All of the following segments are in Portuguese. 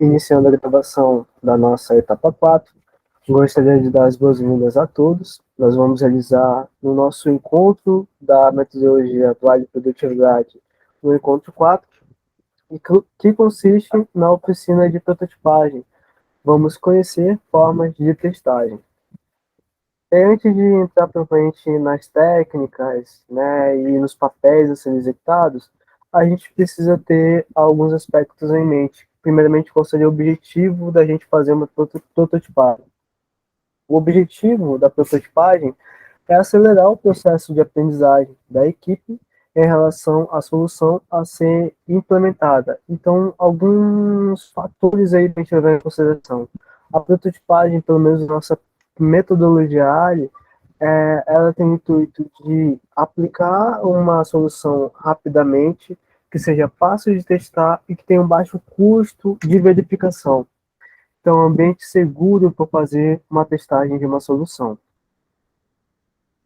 Iniciando a gravação da nossa etapa 4, gostaria de dar as boas-vindas a todos. Nós vamos realizar no nosso encontro da metodologia atual de produtividade, no encontro 4, que consiste na oficina de prototipagem. Vamos conhecer formas de testagem. E antes de entrar propriamente nas técnicas, né, e nos papéis a serem executados, a gente precisa ter alguns aspectos em mente. Primeiramente, qual seria o objetivo da gente fazer uma prototipagem? O objetivo da prototipagem é acelerar o processo de aprendizagem da equipe em relação à solução a ser implementada. Então, alguns fatores aí para a gente levar em consideração. A prototipagem, pelo menos nossa metodologia ARE, ela tem o intuito de aplicar uma solução rapidamente, que seja fácil de testar e que tenha um baixo custo de verificação. Então, um ambiente seguro para fazer uma testagem de uma solução.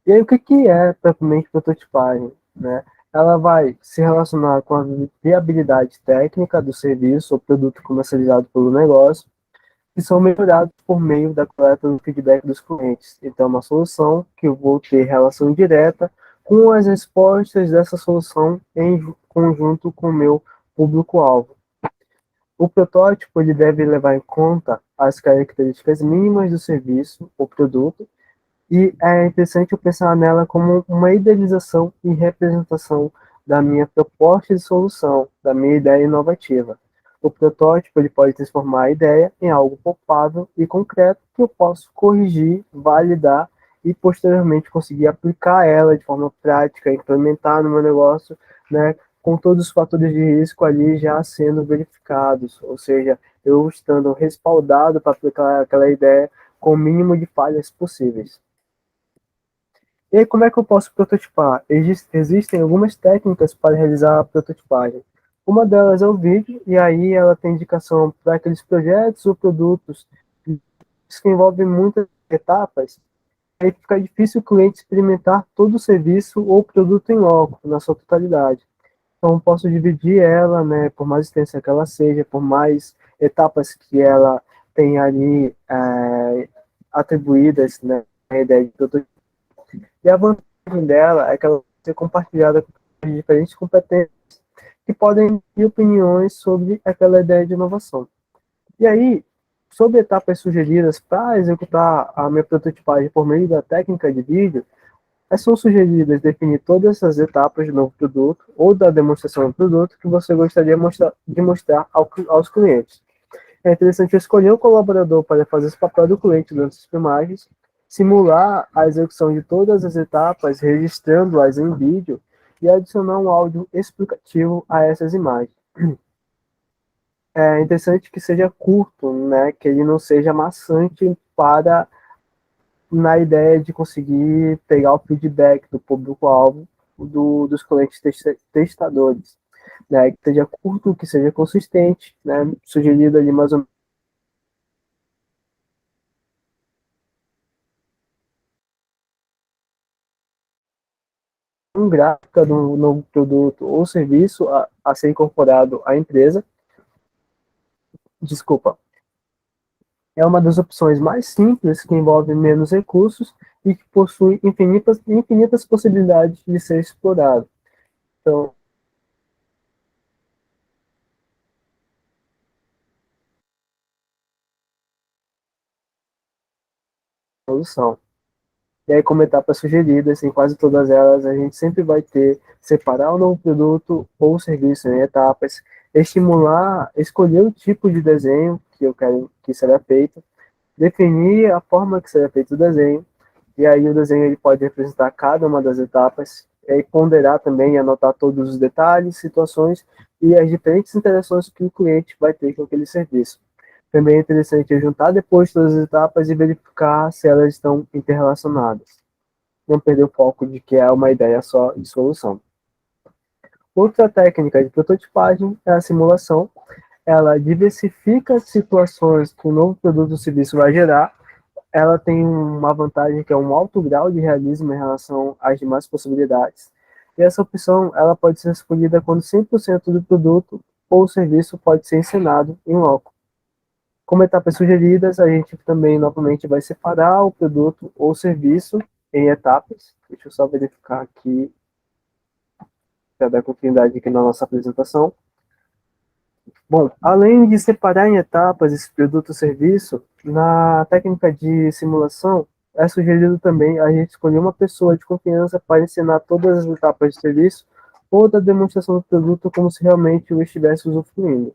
E aí, o que é propriamente prototipagem? Né? Ela vai se relacionar com a viabilidade técnica do serviço ou produto comercializado pelo negócio, que são melhorados por meio da coleta do feedback dos clientes. Então, é uma solução que eu vou ter relação direta com as respostas dessa solução em conjunto com o meu público-alvo. O protótipo ele deve levar em conta as características mínimas do serviço ou produto, e é interessante eu pensar nela como uma idealização e representação da minha proposta de solução, da minha ideia inovativa. O protótipo ele pode transformar a ideia em algo palpável e concreto que eu posso corrigir, validar e posteriormente conseguir aplicar ela de forma prática, implementar no meu negócio, né, com todos os fatores de risco ali já sendo verificados, ou seja, eu estando respaldado para aplicar aquela ideia com o mínimo de falhas possíveis. E aí, como é que eu posso prototipar? Existem algumas técnicas para realizar a prototipagem. Uma delas é o vídeo, e aí ela tem indicação para aqueles projetos ou produtos que envolvem muitas etapas. Aí fica difícil o cliente experimentar todo o serviço ou produto em loco, na sua totalidade. Então, posso dividir ela, né, por mais extensa que ela seja, por mais etapas que ela tenha ali atribuídas, né, a ideia de prototipo. E a vantagem dela é que ela pode ser compartilhada com diferentes competências que podem ter opiniões sobre aquela ideia de inovação. E aí, sobre etapas sugeridas para executar a minha prototipagem por meio da técnica de vídeo, são sugeridas definir todas essas etapas do novo produto ou da demonstração do produto que você gostaria de mostrar aos clientes. É interessante escolher um colaborador para fazer esse papel do cliente durante as filmagens, simular a execução de todas as etapas, registrando-as em vídeo e adicionar um áudio explicativo a essas imagens. É interessante que seja curto, né, que ele não seja maçante para na ideia de conseguir pegar o feedback do público-alvo dos clientes testadores, né, que seja curto, que seja consistente, né, sugerido ali mais ou menos um gráfico do novo produto ou serviço a ser incorporado à empresa. Desculpa. É uma das opções mais simples, que envolve menos recursos e que possui infinitas possibilidades de ser explorado. Então, solução. E aí, como etapas sugeridas, em quase todas elas, a gente sempre vai ter separar o novo produto ou serviço em etapas, estimular, escolher o tipo de desenho que eu quero que será feito, definir a forma que será feito o desenho, e aí o desenho ele pode representar cada uma das etapas, e ponderar também, anotar todos os detalhes, situações e as diferentes interações que o cliente vai ter com aquele serviço. Também é interessante juntar depois todas as etapas e verificar se elas estão interrelacionadas. Não perder o foco de que é uma ideia só de solução. Outra técnica de prototipagem é a simulação. Ela diversifica as situações que o novo produto ou serviço vai gerar. Ela tem uma vantagem que é um alto grau de realismo em relação às demais possibilidades. E essa opção ela pode ser escolhida quando 100% do produto ou serviço pode ser encenado em loco. Como etapas sugeridas, a gente também novamente vai separar o produto ou serviço em etapas. Deixa eu só verificar aqui para dar continuidade aqui na nossa apresentação. Bom, além de separar em etapas esse produto ou serviço, na técnica de simulação, é sugerido também a gente escolher uma pessoa de confiança para ensinar todas as etapas do serviço ou da demonstração do produto como se realmente o estivesse usufruindo.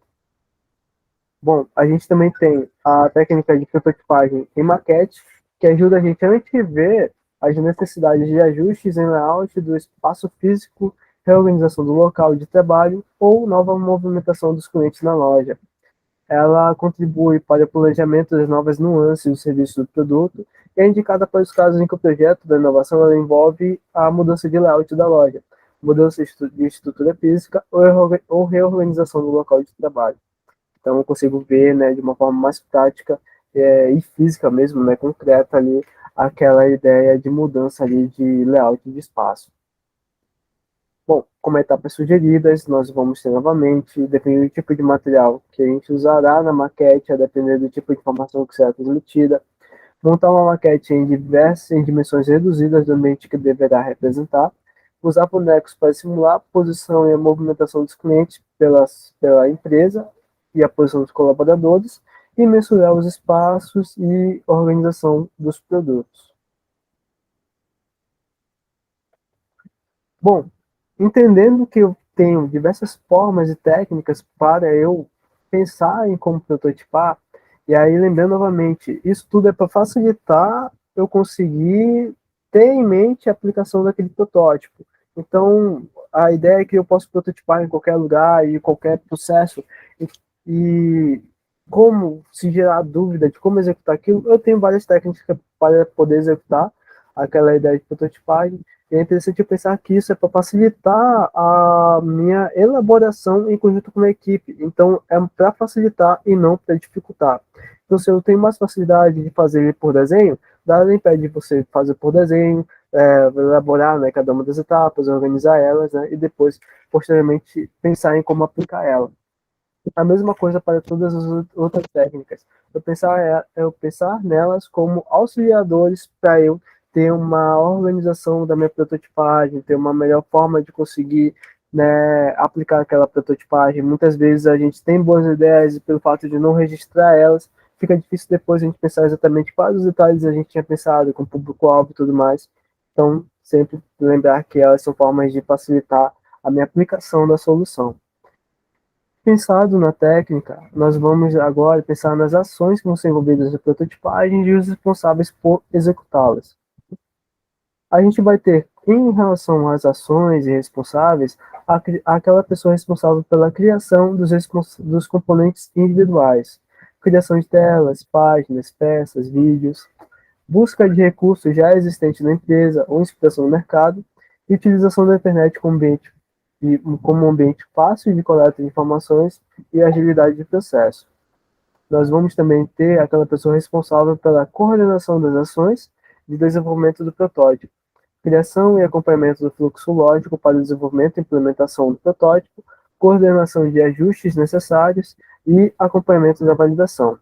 Bom, a gente também tem a técnica de prototipagem em maquete, que ajuda a gente a antever as necessidades de ajustes em layout do espaço físico, reorganização do local de trabalho ou nova movimentação dos clientes na loja. Ela contribui para o planejamento das novas nuances do serviço do produto e é indicada para os casos em que o projeto da inovação ela envolve a mudança de layout da loja, mudança de estrutura física ou reorganização do local de trabalho. Então eu consigo ver, né, de uma forma mais prática e física mesmo, né, concreta ali, aquela ideia de mudança ali de layout de espaço. Bom, como etapas sugeridas, nós vamos ter novamente definir o tipo de material que a gente usará na maquete, a depender do tipo de informação que será transmitida, montar uma maquete em dimensões reduzidas do ambiente que deverá representar, usar bonecos para simular a posição e a movimentação dos clientes pela empresa e a posição dos colaboradores, e mensurar os espaços e organização dos produtos. Bom, entendendo que eu tenho diversas formas e técnicas para eu pensar em como prototipar, e aí lembrando novamente, isso tudo é para facilitar eu conseguir ter em mente a aplicação daquele protótipo. Então, a ideia é que eu posso prototipar em qualquer lugar e qualquer processo, e como se gerar dúvida de como executar aquilo, eu tenho várias técnicas para poder executar aquela ideia de prototipagem. E é interessante eu pensar que isso é para facilitar a minha elaboração em conjunto com a equipe. Então, é para facilitar e não para dificultar. Então, se eu tenho mais facilidade de fazer por desenho, nada impede de você fazer por desenho, elaborar, né, cada uma das etapas, organizar elas, né, e depois, posteriormente, pensar em como aplicar ela. A mesma coisa para todas as outras técnicas. Eu pensar nelas como auxiliadores para eu ter uma organização da minha prototipagem, ter uma melhor forma de conseguir, né, aplicar aquela prototipagem. Muitas vezes a gente tem boas ideias e pelo fato de não registrar elas, fica difícil depois a gente pensar exatamente quais os detalhes a gente tinha pensado, com o público-alvo e tudo mais. Então, sempre lembrar que elas são formas de facilitar a minha aplicação da solução. Pensado na técnica, nós vamos agora pensar nas ações que vão ser envolvidas na prototipagem e os responsáveis por executá-las. A gente vai ter, em relação às ações e responsáveis, aquela pessoa responsável pela criação dos componentes individuais, criação de telas, páginas, peças, vídeos, busca de recursos já existentes na empresa ou inspiração no mercado, e utilização da internet como um ambiente fácil de coleta de informações e agilidade de processo. Nós vamos também ter aquela pessoa responsável pela coordenação das ações de desenvolvimento do protótipo, criação e acompanhamento do fluxo lógico para o desenvolvimento e implementação do protótipo, coordenação de ajustes necessários e acompanhamento da validação.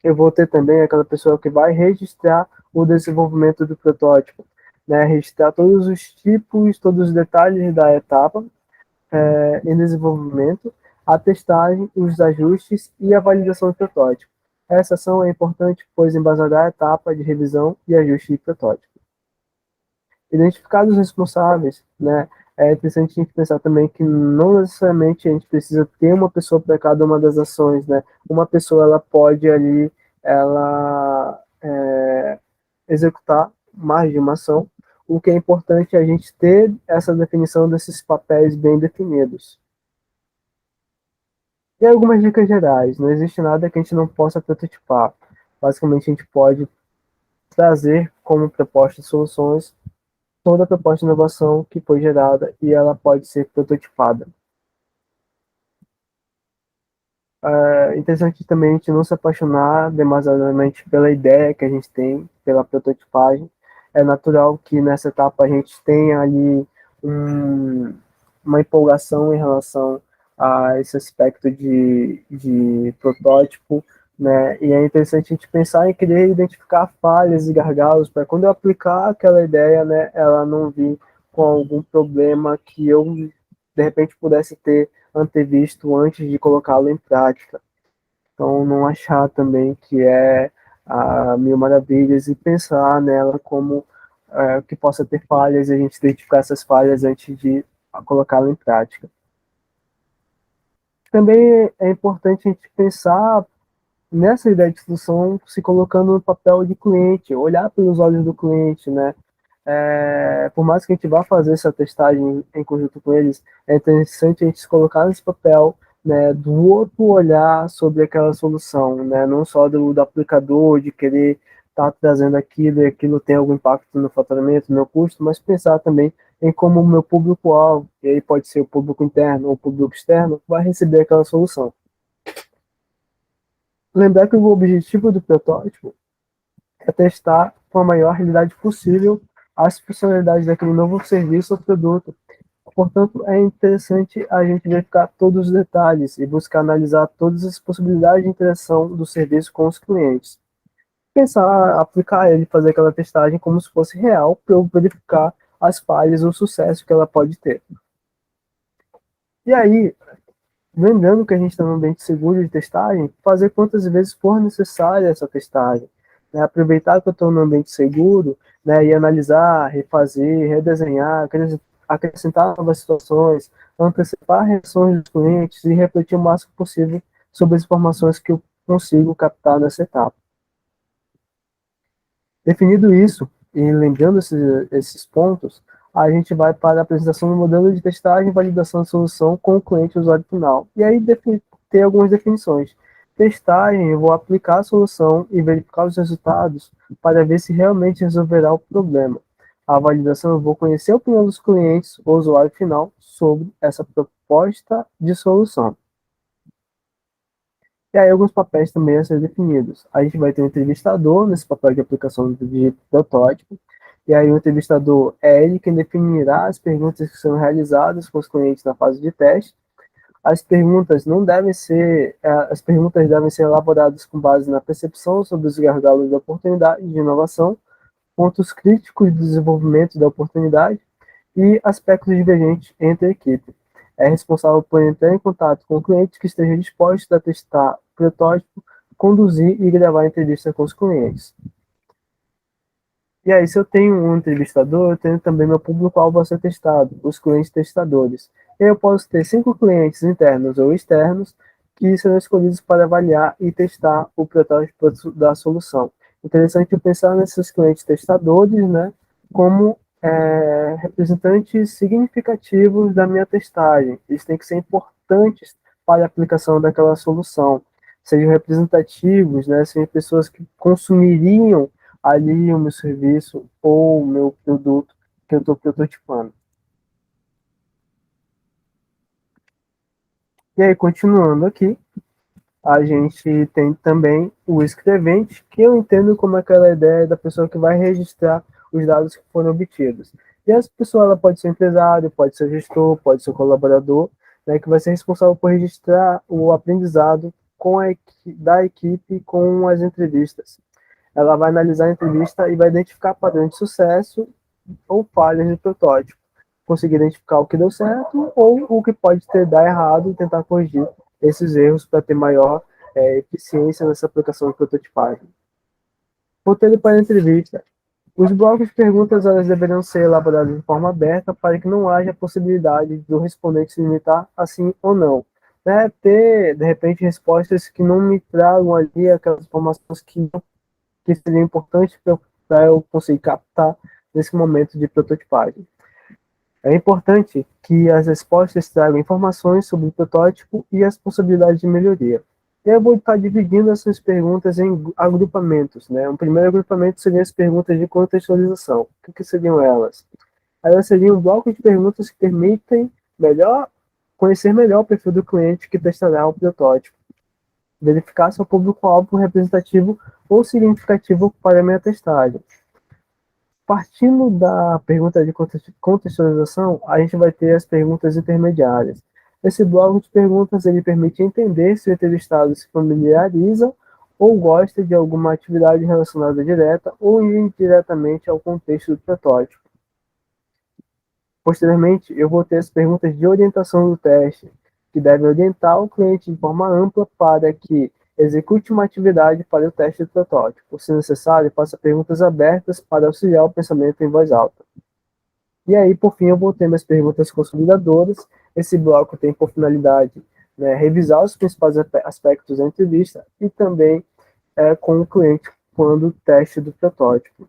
Eu vou ter também aquela pessoa que vai registrar o desenvolvimento do protótipo, né, registrar todos os tipos, todos os detalhes da etapa em desenvolvimento, a testagem, os ajustes e a validação do protótipo. Essa ação é importante, pois embasará a etapa de revisão e ajuste de protótipo. Identificados os responsáveis, né, é interessante a gente pensar também que não necessariamente a gente precisa ter uma pessoa para cada uma das ações, né? Uma pessoa ela pode ali, ela executar mais de uma ação. O que é importante é a gente ter essa definição desses papéis bem definidos. E algumas dicas gerais. Não existe nada que a gente não possa prototipar. Basicamente, a gente pode trazer como proposta de soluções toda a proposta de inovação que foi gerada e ela pode ser prototipada. É interessante também a gente não se apaixonar demasiadamente pela ideia que a gente tem, pela prototipagem. É natural que nessa etapa a gente tenha ali uma empolgação em relação a esse aspecto de protótipo, né? E é interessante a gente pensar em querer identificar falhas e gargalos para quando eu aplicar aquela ideia, né, ela não vir com algum problema que eu de repente pudesse ter antevisto antes de colocá-lo em prática. Então, não achar também que é a mil maravilhas e pensar nela como que possa ter falhas e a gente identificar essas falhas antes de colocá-la em prática. Também é importante a gente pensar nessa ideia de solução se colocando no papel de cliente, olhar pelos olhos do cliente, né? Por mais que a gente vá fazer essa testagem em conjunto com eles, é interessante a gente se colocar nesse papel, né, do outro olhar sobre aquela solução, né, não só do aplicador, de querer estar trazendo aquilo e aquilo tem algum impacto no faturamento, no meu custo, mas pensar também em como o meu público-alvo, e aí pode ser o público interno ou o público externo, vai receber aquela solução. Lembrar que o objetivo do protótipo é testar com a maior realidade possível as funcionalidades daquele novo serviço ou produto. Portanto, é interessante a gente verificar todos os detalhes e buscar analisar todas as possibilidades de interação do serviço com os clientes. Pensar, aplicar ele, fazer aquela testagem como se fosse real para eu verificar as falhas ou o sucesso que ela pode ter. E aí, lembrando que a gente está num ambiente seguro de testagem, fazer quantas vezes for necessária essa testagem. Né? Aproveitar que eu estou num ambiente seguro, né? E analisar, refazer, redesenhar, acrescentar novas situações, antecipar reações dos clientes e refletir o máximo possível sobre as informações que eu consigo captar nessa etapa. Definido isso, e lembrando esses pontos, a gente vai para a apresentação do modelo de testagem e validação da solução com o cliente e usuário final. E aí ter algumas definições. Testagem, eu vou aplicar a solução e verificar os resultados para ver se realmente resolverá o problema. A validação, eu vou conhecer a opinião dos clientes ou usuário final sobre essa proposta de solução. E aí alguns papéis também a ser definidos. A gente vai ter um entrevistador nesse papel de aplicação de protótipo, e aí o entrevistador é ele quem definirá as perguntas que são realizadas com os clientes na fase de teste. As perguntas não devem ser, as perguntas devem ser elaboradas com base na percepção sobre os gargalos da oportunidade de inovação, pontos críticos do desenvolvimento da oportunidade e aspectos divergentes entre a equipe. É responsável por entrar em contato com o cliente que esteja disposto a testar o protótipo, conduzir e gravar entrevistas com os clientes. E aí, se eu tenho um entrevistador, eu tenho também meu público-alvo a ser testado, os clientes testadores. E aí eu posso ter 5 clientes internos ou externos que serão escolhidos para avaliar e testar o protótipo da solução. Interessante eu pensar nesses clientes testadores, né, como representantes significativos da minha testagem. Eles têm que ser importantes para a aplicação daquela solução. Sejam representativos, né, sejam pessoas que consumiriam ali o meu serviço ou o meu produto que eu estou prototipando. E aí, continuando aqui, a gente tem também o escrevente, que eu entendo como aquela ideia da pessoa que vai registrar os dados que foram obtidos. E essa pessoa ela pode ser empresário, pode ser gestor, pode ser colaborador, né, que vai ser responsável por registrar o aprendizado da equipe com as entrevistas. Ela vai analisar a entrevista e vai identificar padrões de sucesso ou falhas de protótipo. Conseguir identificar o que deu certo ou o que pode ter dado errado e tentar corrigir esses erros para ter maior eficiência nessa aplicação de prototipagem. Roteiro para a entrevista. Os blocos de perguntas elas deveriam ser elaborados de forma aberta para que não haja possibilidade do respondente se limitar a sim ou não. Né? Ter, de repente, respostas que não me tragam ali aquelas informações que seriam importantes para eu conseguir captar nesse momento de prototipagem. É importante que as respostas tragam informações sobre o protótipo e as possibilidades de melhoria. E eu vou estar dividindo essas perguntas em agrupamentos. Né? Um primeiro agrupamento seriam as perguntas de contextualização. O que seriam elas? Elas seriam um bloco de perguntas que permitem conhecer melhor o perfil do cliente que testará o protótipo. Verificar se o público-alvo representativo ou significativo para a minha testagem. Partindo da pergunta de contextualização, a gente vai ter as perguntas intermediárias. Esse bloco de perguntas ele permite entender se o entrevistado se familiariza ou gosta de alguma atividade relacionada direta ou indiretamente ao contexto do protótipo. Posteriormente, eu vou ter as perguntas de orientação do teste, que devem orientar o cliente de forma ampla para que execute uma atividade para o teste do protótipo. Se necessário, faça perguntas abertas para auxiliar o pensamento em voz alta. E aí, por fim, eu vou ter minhas perguntas consolidadoras. Esse bloco tem por finalidade, né, revisar os principais aspectos da entrevista e também com o cliente quando o teste do protótipo.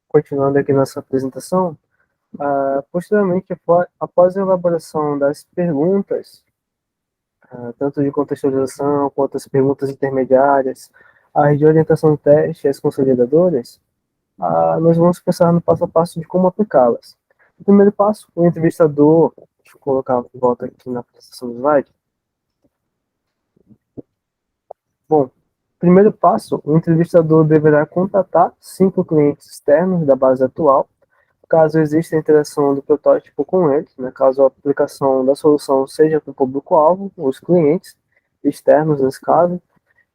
Continuando aqui nossa apresentação, posteriormente, após a elaboração das perguntas, tanto de contextualização quanto as perguntas intermediárias, as de orientação do teste e as consolidadoras, nós vamos pensar no passo a passo de como aplicá-las. O primeiro passo, o entrevistador, deixa eu colocar de volta aqui na apresentação do slide. Bom, primeiro passo, o entrevistador deverá contatar 5 clientes externos da base atual, caso exista interação do protótipo com eles, né, caso a aplicação da solução seja para o público-alvo, os clientes externos nesse caso,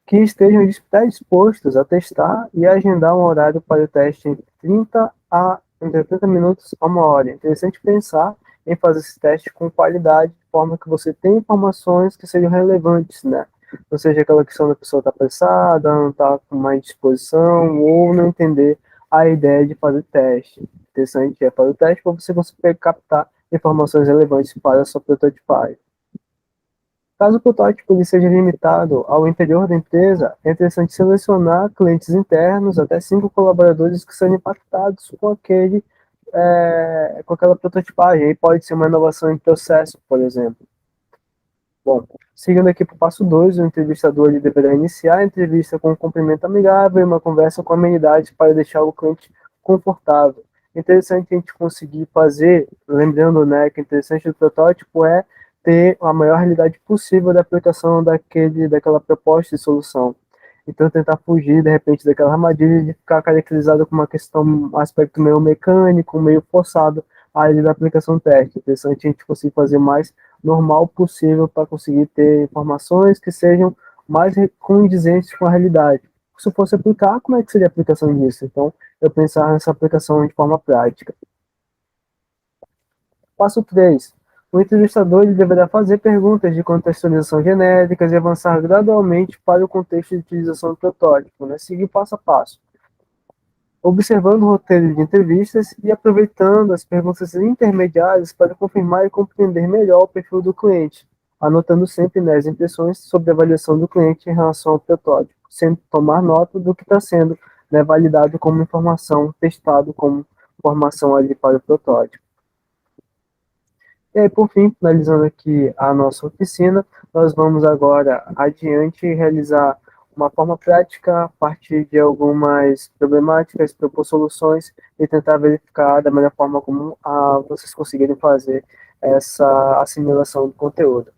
que estejam dispostos a testar e agendar um horário para o teste entre 30 minutos a 1 hora. É interessante pensar em fazer esse teste com qualidade, de forma que você tenha informações que sejam relevantes, né? Não seja aquela questão da pessoa estar apressada, não estar com mais disposição, ou não entender a ideia de fazer teste. Interessante é fazer o teste para você conseguir captar informações relevantes para a sua prototipagem. Caso o protótipo ele seja limitado ao interior da empresa, é interessante selecionar clientes internos, até 5 colaboradores que sejam impactados com aquela prototipagem. Aí pode ser uma inovação em processo, por exemplo. Bom, seguindo aqui para o passo 2, o entrevistador ele deverá iniciar a entrevista com um cumprimento amigável e uma conversa com amenidades para deixar o cliente confortável. É interessante a gente conseguir fazer, lembrando, né, que o interessante do protótipo é ter a maior realidade possível da aplicação daquela proposta de solução. Então, tentar fugir, de repente, daquela armadilha de ficar caracterizado como uma questão, um aspecto meio mecânico, meio forçado ali da aplicação técnica. É interessante a gente conseguir fazer mais normal possível para conseguir ter informações que sejam mais condizentes com a realidade. Se eu fosse aplicar, como é que seria a aplicação disso? Então, eu pensar nessa aplicação de forma prática. Passo 3. O entrevistador ele deverá fazer perguntas de contextualização genéricas e avançar gradualmente para o contexto de utilização do protótipo, né? Seguir passo a passo. Observando o roteiro de entrevistas e aproveitando as perguntas intermediárias para confirmar e compreender melhor o perfil do cliente, anotando sempre, né, as impressões sobre a avaliação do cliente em relação ao protótipo, sem tomar nota do que está sendo, né, validado como informação, testado como informação ali para o protótipo. E aí, por fim, finalizando aqui a nossa oficina, nós vamos agora adiante realizar uma forma prática a partir de algumas problemáticas, propor soluções e tentar verificar da melhor forma como vocês conseguirem fazer essa assimilação do conteúdo.